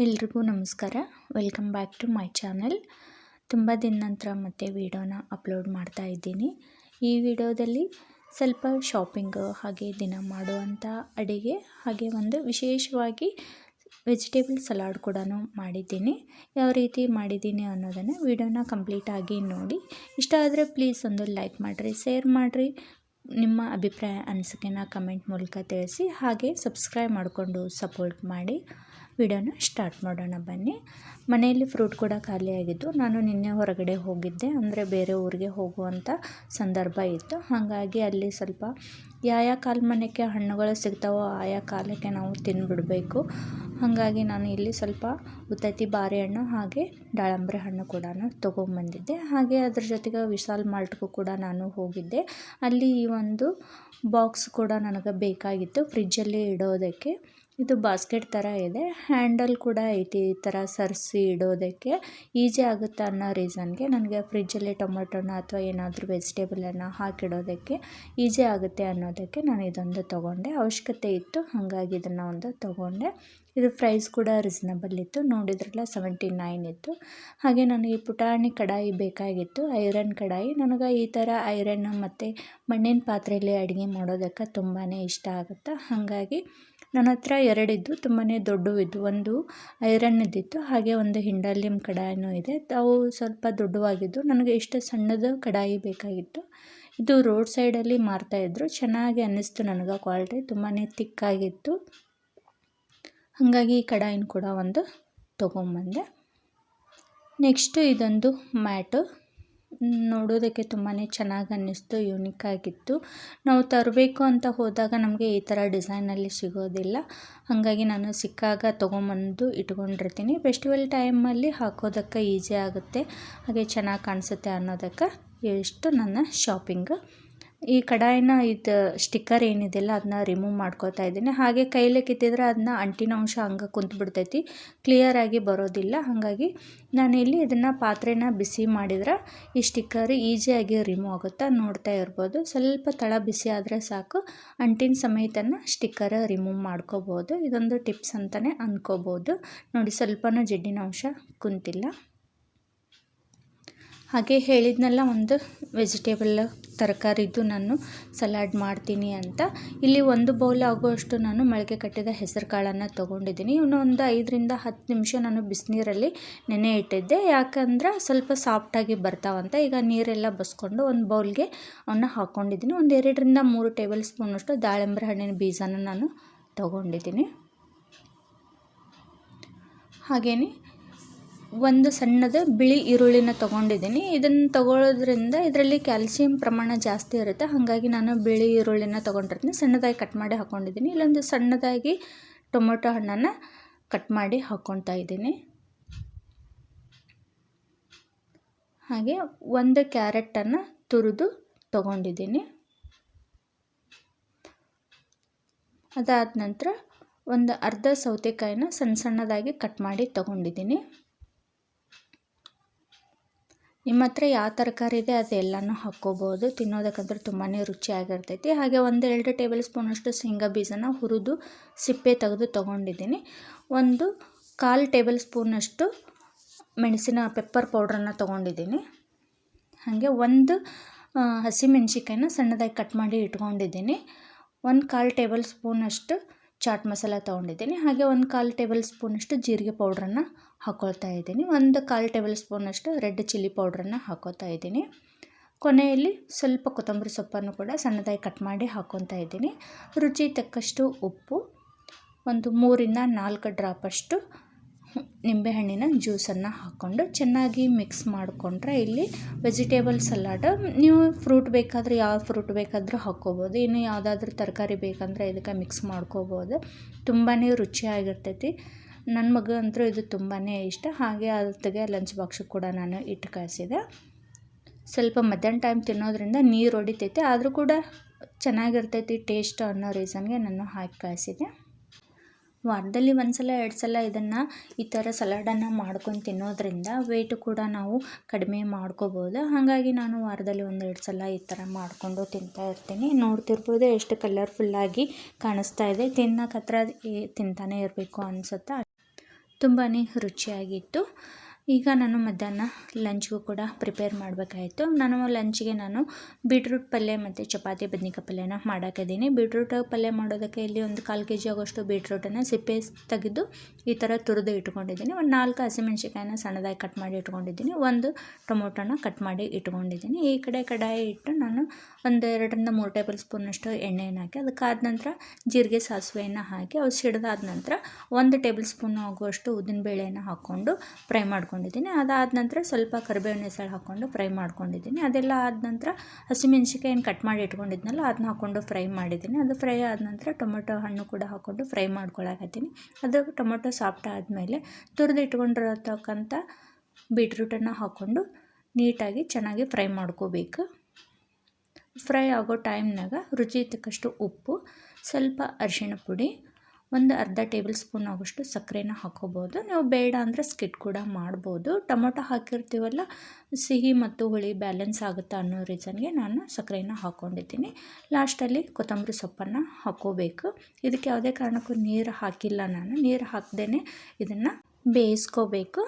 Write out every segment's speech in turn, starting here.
ಎಲ್ರಿಗೂ ನಮಸ್ಕಾರ. Welcome back to my channel. ತುಂಬ ದಿನ ನಂತರ ಮತ್ತೆ ವಿಡಿಯೋನ ಅಪ್ಲೋಡ್ ಮಾಡ್ತಾ ಇದ್ದೀನಿ. ಈ ವಿಡಿಯೋದಲ್ಲಿ ಸ್ವಲ್ಪ ಶಾಪಿಂಗ್ ಹಾಗೆ ದಿನ ಮಾಡುವಂಥ ಅಡುಗೆ ಹಾಗೆ ಒಂದು ವಿಶೇಷವಾಗಿ ವೆಜಿಟೇಬಲ್ ಸಲಾಡ್ ಕೂಡ ಮಾಡಿದ್ದೀನಿ. ಯಾವ ರೀತಿ ಮಾಡಿದ್ದೀನಿ ಅನ್ನೋದನ್ನು ವಿಡಿಯೋನ ಕಂಪ್ಲೀಟಾಗಿ ನೋಡಿ. ಇಷ್ಟ ಆದರೆ ಪ್ಲೀಸ್ ಒಂದು ಲೈಕ್ ಮಾಡಿರಿ, ಶೇರ್ ಮಾಡಿರಿ, ನಿಮ್ಮ ಅಭಿಪ್ರಾಯ ಅನಿಸಿಕೆನ ಕಮೆಂಟ್ ಮೂಲಕ ತಿಳಿಸಿ, ಹಾಗೆ ಸಬ್ಸ್ಕ್ರೈಬ್ ಮಾಡಿಕೊಂಡು ಸಪೋರ್ಟ್ ಮಾಡಿ. ವಿಡಿಯೋನ ಸ್ಟಾರ್ಟ್ ಮಾಡೋಣ ಬನ್ನಿ. ಮನೆಯಲ್ಲಿ ಫ್ರೂಟ್ ಕೂಡ ಖಾಲಿಯಾಗಿದ್ದು, ನಾನು ನಿನ್ನೆ ಹೊರಗಡೆ ಹೋಗಿದ್ದೆ, ಅಂದರೆ ಬೇರೆ ಊರಿಗೆ ಹೋಗುವಂಥ ಸಂದರ್ಭ ಇತ್ತು. ಹಾಗಾಗಿ ಅಲ್ಲಿ ಸ್ವಲ್ಪ ಯಾವ ಕಾಲಮಾನಕ್ಕೆ ಹಣ್ಣುಗಳು ಸಿಗ್ತಾವೋ ಆಯಾ ಕಾಲಕ್ಕೆ ನಾವು ತಿಂದುಬಿಡಬೇಕು. ಹಾಗಾಗಿ ನಾನು ಇಲ್ಲಿ ಸ್ವಲ್ಪ ಉತ್ತತ್ತಿ ಬಾರೆಹಣ್ಣು ಹಾಗೆ ದಾಳಂಬ್ರೆ ಹಣ್ಣು ಕೂಡ ತೊಗೊಂಬಂದಿದ್ದೆ. ಹಾಗೆ ಅದ್ರ ಜೊತೆಗೆ ವಿಶಾಲ್ ಮಾರ್ಟ್ಗೂ ಕೂಡ ನಾನು ಹೋಗಿದ್ದೆ. ಅಲ್ಲಿ ಈ ಒಂದು ಬಾಕ್ಸ್ ಕೂಡ ನನಗೆ ಬೇಕಾಗಿತ್ತು ಫ್ರಿಜ್ಜಲ್ಲಿ ಇಡೋದಕ್ಕೆ. ಇದು ಬಾಸ್ಕೆಟ್ ಥರ ಇದೆ, ಹ್ಯಾಂಡಲ್ ಕೂಡ ಐತಿ, ಈ ಥರ ಸರಿಸಿ ಇಡೋದಕ್ಕೆ ಈಸಿ ಆಗುತ್ತೆ ಅನ್ನೋ ರೀಸನ್ಗೆ ನನಗೆ ಫ್ರಿಜ್ಜಲ್ಲಿ ಟೊಮೆಟೊನ ಅಥವಾ ಏನಾದರೂ ವೆಜಿಟೇಬಲನ್ನು ಹಾಕಿಡೋದಕ್ಕೆ ಈಸಿ ಆಗುತ್ತೆ ಅನ್ನೋದಕ್ಕೆ ನಾನು ಇದೊಂದು ತೊಗೊಂಡೆ. ಅವಶ್ಯಕತೆ ಇತ್ತು, ಹಾಗಾಗಿ ಇದನ್ನು ಒಂದು ತೊಗೊಂಡೆ. ಇದು ಪ್ರೈಸ್ ಕೂಡ ರೀಸನಬಲ್ ಇತ್ತು, ನೋಡಿದ್ರಲ್ಲ 79 ಇತ್ತು. ಹಾಗೆ ನನಗೆ ಪುಟಾಣಿ ಕಡಾಯಿ ಬೇಕಾಗಿತ್ತು, ಐರನ್ ಕಡಾಯಿ. ನನಗೆ ಈ ಥರ ಐರನ್ ಮತ್ತು ಮಣ್ಣಿನ ಪಾತ್ರೆಯಲ್ಲಿ ಅಡುಗೆ ಮಾಡೋದಕ್ಕೆ ತುಂಬಾ ಇಷ್ಟ ಆಗುತ್ತೆ. ಹಾಗಾಗಿ ನನ್ನ ಹತ್ರ ಎರಡಿದ್ದು, ತುಂಬಾ ದೊಡ್ಡವಿದ್ದು. ಒಂದು ಐರನ್ ಇದ್ದಿತ್ತು, ಹಾಗೆ ಒಂದು ಹಿಂಡಾಲಿಯಂ ಕಡಾಯಿನೂ ಇದೆ. ಅವು ಸ್ವಲ್ಪ ದೊಡ್ಡವಾಗಿದ್ದು, ನನಗೆ ಇಷ್ಟು ಸಣ್ಣದು ಕಡಾಯಿ ಬೇಕಾಗಿತ್ತು. ಇದು ರೋಡ್ ಸೈಡಲ್ಲಿ ಮಾರ್ತಾಯಿದ್ರು, ಚೆನ್ನಾಗಿ ಅನ್ನಿಸ್ತು ನನಗೆ. ಕ್ವಾಲಿಟಿ ತುಂಬಾ ತಿಕ್ಕಾಗಿತ್ತು. ಹಾಗಾಗಿ ಈ ಕಡಾಯಿನ ಕೂಡ ಒಂದು ತೊಗೊಂಬಂದೆ. ನೆಕ್ಸ್ಟು ಇದೊಂದು ಮ್ಯಾಟು, ನೋಡೋದಕ್ಕೆ ತುಂಬಾ ಚೆನ್ನಾಗಿ ಅನ್ನಿಸ್ತು, ಯೂನಿಕ್ ಆಗಿತ್ತು. ನಾವು ತರಬೇಕು ಅಂತ ಹೋದಾಗ ನಮಗೆ ಈ ಥರ ಡಿಸೈನಲ್ಲಿ ಸಿಗೋದಿಲ್ಲ. ಹಾಗಾಗಿ ನಾನು ಸಿಕ್ಕಾಗ ತೊಗೊಂಬಂದು ಇಟ್ಕೊಂಡಿರ್ತೀನಿ. ಫೆಸ್ಟಿವಲ್ ಟೈಮಲ್ಲಿ ಹಾಕೋದಕ್ಕೆ ಈಸಿ ಆಗುತ್ತೆ, ಹಾಗೆ ಚೆನ್ನಾಗಿ ಕಾಣಿಸುತ್ತೆ ಅನ್ನೋದಕ್ಕೆ ಎಷ್ಟು ನನ್ನ ಶಾಪಿಂಗ್. ಈ ಕಡಾಯಿನ ಇದು ಸ್ಟಿಕ್ಕರ್ ಏನಿದೆಯಲ್ಲ ಅದನ್ನ ರಿಮೂವ್ ಮಾಡ್ಕೋತಾ ಇದ್ದೀನಿ. ಹಾಗೆ ಕೈಲೇ ಕಿತ್ತಿದ್ರೆ ಅದನ್ನ ಅಂಟಿನ ಅಂಶ ಹಂಗೆ ಕುಂತ್ಬಿಡ್ತೈತಿ, ಕ್ಲಿಯರಾಗಿ ಬರೋದಿಲ್ಲ. ಹಾಗಾಗಿ ನಾನಿಲ್ಲಿ ಇದನ್ನು ಪಾತ್ರೆನ ಬಿಸಿ ಮಾಡಿದ್ರೆ ಈ ಸ್ಟಿಕ್ಕರ್ ಈಸಿಯಾಗಿ ರಿಮೂವ್ ಆಗುತ್ತೆ. ನೋಡ್ತಾ ಇರ್ಬೋದು, ಸ್ವಲ್ಪ ತಳ ಬಿಸಿ ಆದರೆ ಸಾಕು, ಅಂಟಿನ ಸಮೇತನ ಸ್ಟಿಕ್ಕರ್ ರಿಮೂವ್ ಮಾಡ್ಕೋಬೋದು. ಇದೊಂದು ಟಿಪ್ಸ್ ಅಂತಲೇ ಅಂದ್ಕೋಬೋದು. ನೋಡಿ, ಸ್ವಲ್ಪನೂ ಜಿಡ್ಡಿನ ಅಂಶ ಕುಂತಿಲ್ಲ. ಹಾಗೆ ಹೇಳಿದ್ನೆಲ್ಲ ಒಂದು ವೆಜಿಟೇಬಲ್ ತರಕಾರಿದ್ದು ನಾನು ಸಲಾಡ್ ಮಾಡ್ತೀನಿ ಅಂತ. ಇಲ್ಲಿ 1 ಬೌಲ್ ಆಗುವಷ್ಟು ನಾನು ಮೊಳಕೆ ಕಟ್ಟಿದ ಹೆಸರು ಕಾಳನ್ನು ತೊಗೊಂಡಿದ್ದೀನಿ. ಇವನು ಒಂದು 5-10 ನಿಮಿಷ ನಾನು ಬಿಸಿನೀರಲ್ಲಿ ನೆನೆ ಇಟ್ಟಿದ್ದೆ, ಯಾಕಂದ್ರೆ ಸ್ವಲ್ಪ ಸಾಫ್ಟಾಗಿ ಬರ್ತಾವಂತ. ಈಗ ನೀರೆಲ್ಲ ಬಸ್ಕೊಂಡು ಒಂದು ಬೌಲ್ಗೆ ಅವನ್ನ ಹಾಕ್ಕೊಂಡಿದ್ದೀನಿ. ಒಂದು 2-3 ಟೇಬಲ್ ಸ್ಪೂನಷ್ಟು ದಾಳಿಂಬೆ ಹಣ್ಣಿನ ಬೀಜನ ನಾನು ತೊಗೊಂಡಿದ್ದೀನಿ. ಹಾಗೆಯೇ ಒಂದು ಸಣ್ಣದ ಬಿಳಿ ಈರುಳ್ಳಿನ ತೊಗೊಂಡಿದ್ದೀನಿ. ಇದನ್ನು ತೊಗೊಳ್ಳೋದ್ರಿಂದ ಇದರಲ್ಲಿ ಕ್ಯಾಲ್ಸಿಯಂ ಪ್ರಮಾಣ ಜಾಸ್ತಿ ಇರುತ್ತೆ. ಹಾಗಾಗಿ ನಾನು ಬಿಳಿ ಈರುಳ್ಳಿನ ತೊಗೊಂಡಿರ್ತೀನಿ, ಸಣ್ಣದಾಗಿ ಕಟ್ ಮಾಡಿ ಹಾಕ್ಕೊಂಡಿದ್ದೀನಿ. ಇಲ್ಲೊಂದು ಸಣ್ಣದಾಗಿ ಟೊಮೊಟೊ ಹಣ್ಣನ್ನು ಕಟ್ ಮಾಡಿ ಹಾಕ್ಕೊತಾ ಇದ್ದೀನಿ. ಹಾಗೆ ಒಂದು ಕ್ಯಾರೆಟನ್ನು ತುರಿದು ತೊಗೊಂಡಿದ್ದೀನಿ. ಅದಾದ ನಂತರ ಒಂದು ಅರ್ಧ ಸೌತೆಕಾಯಿನ ಸಣ್ಣದಾಗಿ ಕಟ್ ಮಾಡಿ ತೊಗೊಂಡಿದ್ದೀನಿ. ನಿಮ್ಮ ಹತ್ರ ಯಾವ ತರಕಾರಿ ಇದೆ ಅದೆಲ್ಲನೂ ಹಾಕ್ಕೋಬೋದು, ತಿನ್ನೋದಕ್ಕಂದ್ರೆ ತುಂಬಾ ರುಚಿಯಾಗಿರ್ತೈತಿ. ಹಾಗೆ 1-2 ಟೇಬಲ್ ಸ್ಪೂನಷ್ಟು ಶೇಂಗಾ ಬೀಜನ ಹುರಿದು ಸಿಪ್ಪೆ ತೆಗೆದು ತೊಗೊಂಡಿದ್ದೀನಿ. 1/4 ಟೇಬಲ್ ಸ್ಪೂನಷ್ಟು ಪೆಪ್ಪರ್ ಪೌಡ್ರನ್ನು ತೊಗೊಂಡಿದ್ದೀನಿ. ಹಾಗೆ 1 ಹಸಿಮೆಣ್ಸಿಕಾಯಿನ ಸಣ್ಣದಾಗಿ ಕಟ್ ಮಾಡಿ ಇಟ್ಕೊಂಡಿದ್ದೀನಿ. 1/4 ಟೇಬಲ್ ಸ್ಪೂನಷ್ಟು ಚಾಟ್ ಮಸಾಲ ತೊಗೊಂಡಿದ್ದೀನಿ. ಹಾಗೆ 1/4 ಟೇಬಲ್ ಸ್ಪೂನಷ್ಟು ಜೀರಿಗೆ ಪೌಡ್ರನ್ನು ಹಾಕ್ಕೊಳ್ತಾ ಇದ್ದೀನಿ. 1/4 ಟೇಬಲ್ ಸ್ಪೂನಷ್ಟು ರೆಡ್ ಚಿಲ್ಲಿ ಪೌಡ್ರನ್ನು ಹಾಕ್ಕೊತಾ ಇದ್ದೀನಿ. ಕೊನೆಯಲ್ಲಿ ಸ್ವಲ್ಪ ಕೊತ್ತಂಬರಿ ಸೊಪ್ಪನ್ನು ಕೂಡ ಸಣ್ಣದಾಗಿ ಕಟ್ ಮಾಡಿ ಹಾಕ್ಕೊತಾ ಇದ್ದೀನಿ. ರುಚಿ ತಕ್ಕಷ್ಟು ಉಪ್ಪು, ಒಂದು 3-4 ಡ್ರಾಪಷ್ಟು ನಿಂಬೆಹಣ್ಣಿನ ಜ್ಯೂಸನ್ನು ಹಾಕ್ಕೊಂಡು ಚೆನ್ನಾಗಿ ಮಿಕ್ಸ್ ಮಾಡಿಕೊಂಡ್ರೆ ಇಲ್ಲಿ ವೆಜಿಟೇಬಲ್ ಸಲಾಡ್. ನೀವು ಫ್ರೂಟ್ ಬೇಕಾದರೆ ಯಾವ ಫ್ರೂಟ್ ಬೇಕಾದರೂ ಹಾಕ್ಕೋಬೋದು, ಇನ್ನು ಯಾವುದಾದ್ರೂ ತರಕಾರಿ ಬೇಕಂದರೆ ಇದಕ್ಕೆ ಮಿಕ್ಸ್ ಮಾಡ್ಕೋಬೋದು. ತುಂಬಾ ರುಚಿಯಾಗಿರ್ತೈತಿ. ನನ್ನ ಮಗ ಅಂತೂ ಇದು ತುಂಬಾ ಇಷ್ಟ. ಹಾಗೆ ಅದಕ್ಕೆ ಲಂಚ್ ಬಾಕ್ಸು ಕೂಡ ನಾನು ಇಟ್ಟು ಕಳಿಸಿದೆ. ಸ್ವಲ್ಪ ಮಧ್ಯಾಹ್ನ ಟೈಮ್ ತಿನ್ನೋದ್ರಿಂದ ನೀರು ಹೊಡಿತೈತೆ, ಆದರೂ ಕೂಡ ಚೆನ್ನಾಗಿರ್ತೈತಿ ಟೇಸ್ಟ್ ಅನ್ನೋ ರೀಸನ್ಗೆ ನಾನು ಹಾಕಿ ಕಳಿಸಿದೆ. ವಾರದಲ್ಲಿ 1 ಸಲ 2 ಸಲ ಇದನ್ನು ಈ ಥರ ಸಲಾಡನ್ನು ಮಾಡ್ಕೊಂಡು ತಿನ್ನೋದ್ರಿಂದ ವೆಯ್ಟ್ ಕೂಡ ನಾವು ಕಡಿಮೆ ಮಾಡ್ಕೋಬೋದು. ಹಾಗಾಗಿ ನಾನು ವಾರದಲ್ಲಿ 1-2 ಸಲ ಈ ಥರ ಮಾಡಿಕೊಂಡು ತಿಂತಾ ಇರ್ತೀನಿ. ನೋಡ್ತಿರ್ಬೋದು ಎಷ್ಟು ಕಲರ್ಫುಲ್ಲಾಗಿ ಕಾಣಿಸ್ತಾ ಇದೆ. ತಿನ್ನೋಕೆ ಹತ್ರ ತಿಂತಾನೆ ಇರಬೇಕು ಅನಿಸುತ್ತೆ. ತುಂಬಾ ರುಚಿಯಾಗಿತ್ತು. ಈಗ ನಾನು ಮಧ್ಯಾಹ್ನ ಲಂಚ್ಗೂ ಕೂಡ ಪ್ರಿಪೇರ್ ಮಾಡಬೇಕಾಯಿತು. ಲಂಚ್ಗೆ ನಾನು ಬೀಟ್ರೂಟ್ ಪಲ್ಯ ಮತ್ತು ಚಪಾತಿ ಬದ್ನಿಕಾಯಿ ಪಲ್ಯನ ಮಾಡೋಕ್ಕಿದ್ದೀನಿ. ಬೀಟ್ರೂಟ್ ಪಲ್ಯ ಮಾಡೋದಕ್ಕೆ ಇಲ್ಲಿ ಒಂದು 1/4 kg ಆಗೋಷ್ಟು ಬೀಟ್ರೂಟನ್ನು ಸಿಪ್ಪೆ ತೆಗೆದು ಈ ಥರ ತುರಿದು ಇಟ್ಕೊಂಡಿದ್ದೀನಿ. ಒಂದು 4 ಹಸಿಮೆಣ್ಸಿಕಾಯಿನ ಸಣ್ಣದಾಗಿ ಕಟ್ ಮಾಡಿ ಇಟ್ಕೊಂಡಿದ್ದೀನಿ. ಒಂದು ಟೊಮೊಟೊನ ಕಟ್ ಮಾಡಿ ಇಟ್ಕೊಂಡಿದ್ದೀನಿ. ಈ ಕಡೆ ಕಡಾಯಿ ಇಟ್ಟು ನಾನು ಒಂದು 2ರಿಂದ 3 ಟೇಬಲ್ ಸ್ಪೂನಷ್ಟು ಎಣ್ಣೆಯನ್ನು ಹಾಕಿ ಅದಕ್ಕಾದ ನಂತರ ಜೀರಿಗೆ ಸಾಸಿವೆಯನ್ನು ಹಾಕಿ ಅವು ಸಿಡಿದಾದ ನಂತರ 1 ಟೇಬಲ್ ಸ್ಪೂನ್ ಆಗುವಷ್ಟು ಉದ್ದಿನಬೇಳೆಯನ್ನು ಹಾಕ್ಕೊಂಡು ಫ್ರೈ ಮಾಡ್ಕೊಂಡಿದ್ದೀನಿ. ಅದಾದ ನಂತರ ಸ್ವಲ್ಪ ಕರಿಬೇವಿನ ಹೆಸರು ಹಾಕ್ಕೊಂಡು ಫ್ರೈ ಮಾಡ್ಕೊಂಡಿದ್ದೀನಿ. ಅದೆಲ್ಲ ಆದ ನಂತರ ಹಸಿಮೆಣ್ಸಿಕಾಯಿನ ಕಟ್ ಮಾಡಿ ಇಟ್ಕೊಂಡಿದ್ನಲ್ಲ ಅದನ್ನ ಹಾಕ್ಕೊಂಡು ಫ್ರೈ ಮಾಡಿದ್ದೀನಿ. ಅದು ಫ್ರೈ ಆದ ನಂತರ ಟೊಮೊಟೊ ಹಣ್ಣು ಕೂಡ ಹಾಕ್ಕೊಂಡು ಫ್ರೈ ಮಾಡ್ಕೊಳಕತ್ತೀನಿ. ಅದು ಟೊಮೊಟೊ ಸಾಫ್ಟ್ ಆದಮೇಲೆ ತುರಿದು ಇಟ್ಕೊಂಡಿರತಕ್ಕಂಥ ಬೀಟ್ರೂಟನ್ನು ಹಾಕ್ಕೊಂಡು ನೀಟಾಗಿ ಚೆನ್ನಾಗಿ ಫ್ರೈ ಮಾಡ್ಕೋಬೇಕು. ಫ್ರೈ ಆಗೋ ಟೈಮ್ನಾಗ ರುಚಿಗೆ ತಕ್ಕಷ್ಟು ಉಪ್ಪು, ಸ್ವಲ್ಪ ಅರಿಶಿಣ ಪುಡಿ, ಒಂದು ಅರ್ಧ ಟೇಬಲ್ ಸ್ಪೂನ್ ಆಗೋಷ್ಟು ಸಕ್ಕರೆನ ಹಾಕೋಬೋದು. ನೀವು ಬೇಡ ಅಂದರೆ ಸ್ಕಿಟ್ ಕೂಡ ಮಾಡ್ಬೋದು. ಟೊಮೊಟೊ ಹಾಕಿರ್ತೀವಲ್ಲ, ಸಿಹಿ ಮತ್ತು ಹುಳಿ ಬ್ಯಾಲೆನ್ಸ್ ಆಗುತ್ತೆ ಅನ್ನೋ ರೀಸನ್ಗೆ ನಾನು ಸಕ್ಕರೆನ ಹಾಕ್ಕೊಂಡಿದ್ದೀನಿ. ಲಾಸ್ಟಲ್ಲಿ ಕೊತ್ತಂಬರಿ ಸೊಪ್ಪನ್ನು ಹಾಕ್ಕೋಬೇಕು. ಇದಕ್ಕೆ ಯಾವುದೇ ಕಾರಣಕ್ಕೂ ನೀರು ಹಾಕಿಲ್ಲ. ನೀರು ಹಾಕ್ದೇ ಇದನ್ನು ಬೇಯಿಸ್ಕೋಬೇಕು.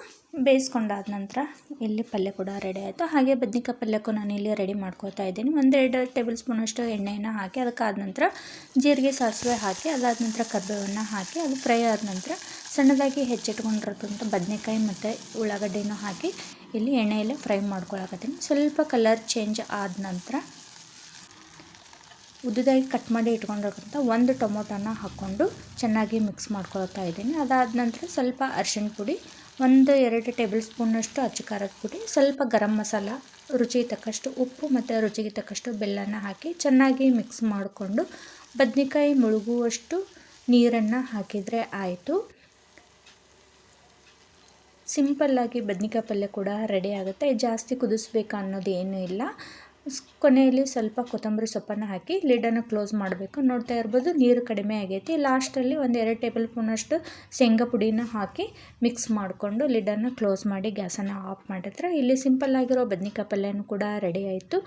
ಬೇಯಿಸ್ಕೊಂಡಾದ ನಂತರ ಇಲ್ಲಿ ಪಲ್ಯ ಕೂಡ ರೆಡಿ ಆಯಿತು. ಹಾಗೆ ಬದ್ನಿಕಾಯಿ ಪಲ್ಯಕ್ಕೂ ನಾನು ಇಲ್ಲಿ ರೆಡಿ ಮಾಡ್ಕೋತಾ ಇದ್ದೀನಿ. 1-2 ಟೇಬಲ್ ಸ್ಪೂನಷ್ಟು ಎಣ್ಣೆಯನ್ನು ಹಾಕಿ ಅದಕ್ಕಾದ ನಂತರ ಜೀರಿಗೆ ಸಾಸಿವೆ ಹಾಕಿ ಅದಾದ ನಂತರ ಕರಿಬೇವನ್ನು ಹಾಕಿ ಅದು ಫ್ರೈ ಆದ ನಂತರ ಸಣ್ಣದಾಗಿ ಹೆಚ್ಚಿಟ್ಕೊಂಡಿರೋಂಥ ಬದನೆಕಾಯಿ ಮತ್ತು ಉಳ್ಳಾಗಡ್ಡಿನೂ ಹಾಕಿ ಇಲ್ಲಿ ಎಣ್ಣೆಯಲ್ಲೇ ಫ್ರೈ ಮಾಡ್ಕೊಳಕತ್ತೀನಿ. ಸ್ವಲ್ಪ ಕಲರ್ ಚೇಂಜ್ ಆದ ನಂತರ ಉದ್ದದಾಗಿ ಕಟ್ ಮಾಡಿ ಇಟ್ಕೊಂಡಿರೋಂಥ ಒಂದು ಟೊಮೊಟೊನ ಹಾಕ್ಕೊಂಡು ಚೆನ್ನಾಗಿ ಮಿಕ್ಸ್ ಮಾಡ್ಕೊಳ್ತಾ ಇದ್ದೀನಿ. ಅದಾದ ನಂತರ ಸ್ವಲ್ಪ ಅರಿಶಿಣ ಪುಡಿ, 1-2 ಟೇಬಲ್ ಸ್ಪೂನಷ್ಟು ಅಚ್ಚ ಖಾರದ ಪುಡಿ, ಸ್ವಲ್ಪ ಗರಂ ಮಸಾಲ, ರುಚಿಗೆ ತಕ್ಕಷ್ಟು ಉಪ್ಪು ಮತ್ತು ರುಚಿಗೆ ತಕ್ಕಷ್ಟು ಬೆಲ್ಲನ ಹಾಕಿ ಚೆನ್ನಾಗಿ ಮಿಕ್ಸ್ ಮಾಡಿಕೊಂಡು ಬದ್ನೆಕಾಯಿ ಮುಳುಗುವಷ್ಟು ನೀರನ್ನು ಹಾಕಿದರೆ ಆಯಿತು. ಸಿಂಪಲ್ಲಾಗಿ ಬದ್ನಿಕಾಯಿ ಪಲ್ಯ ಕೂಡ ರೆಡಿ ಆಗುತ್ತೆ. ಜಾಸ್ತಿ ಕುದಿಸ್ಬೇಕು ಅನ್ನೋದು ಏನೂ ಇಲ್ಲ. ಕೊನೆಯಲ್ಲಿ ಸ್ವಲ್ಪ ಕೊತ್ತಂಬರಿ ಸೊಪ್ಪನ್ನು ಹಾಕಿ ಲಿಡನ್ನು ಕ್ಲೋಸ್ ಮಾಡಬೇಕು. ನೋಡ್ತಾ ಇರ್ಬೋದು ನೀರು ಕಡಿಮೆ ಆಗೈತಿ. ಲಾಸ್ಟಲ್ಲಿ 1-2 ಟೇಬಲ್ ಸ್ಪೂನಷ್ಟು ಶೇಂಗಾ ಪುಡಿನ ಹಾಕಿ ಮಿಕ್ಸ್ ಮಾಡಿಕೊಂಡು ಲಿಡನ್ನು ಕ್ಲೋಸ್ ಮಾಡಿ ಗ್ಯಾಸನ್ನು ಆಫ್ ಮಾಡಿದ್ರೆ ಇಲ್ಲಿ ಸಿಂಪಲ್ಲಾಗಿರೋ ಬದ್ನಿಕಾಯಿ ಪಲ್ಯನೂ ಕೂಡ ರೆಡಿ ಆಯಿತು.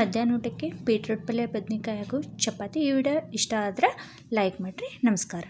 ಮಧ್ಯಾಹ್ನ ಊಟಕ್ಕೆ ಬೀಟ್ರೂಟ್ ಪಲ್ಯ, ಬದ್ನಿಕಾಯಿ ಹಾಗೂ ಚಪಾತಿ. ಈ ವಿಡಿಯೋ ಇಷ್ಟ ಆದರೆ ಲೈಕ್ ಮಾಡಿರಿ. ನಮಸ್ಕಾರ.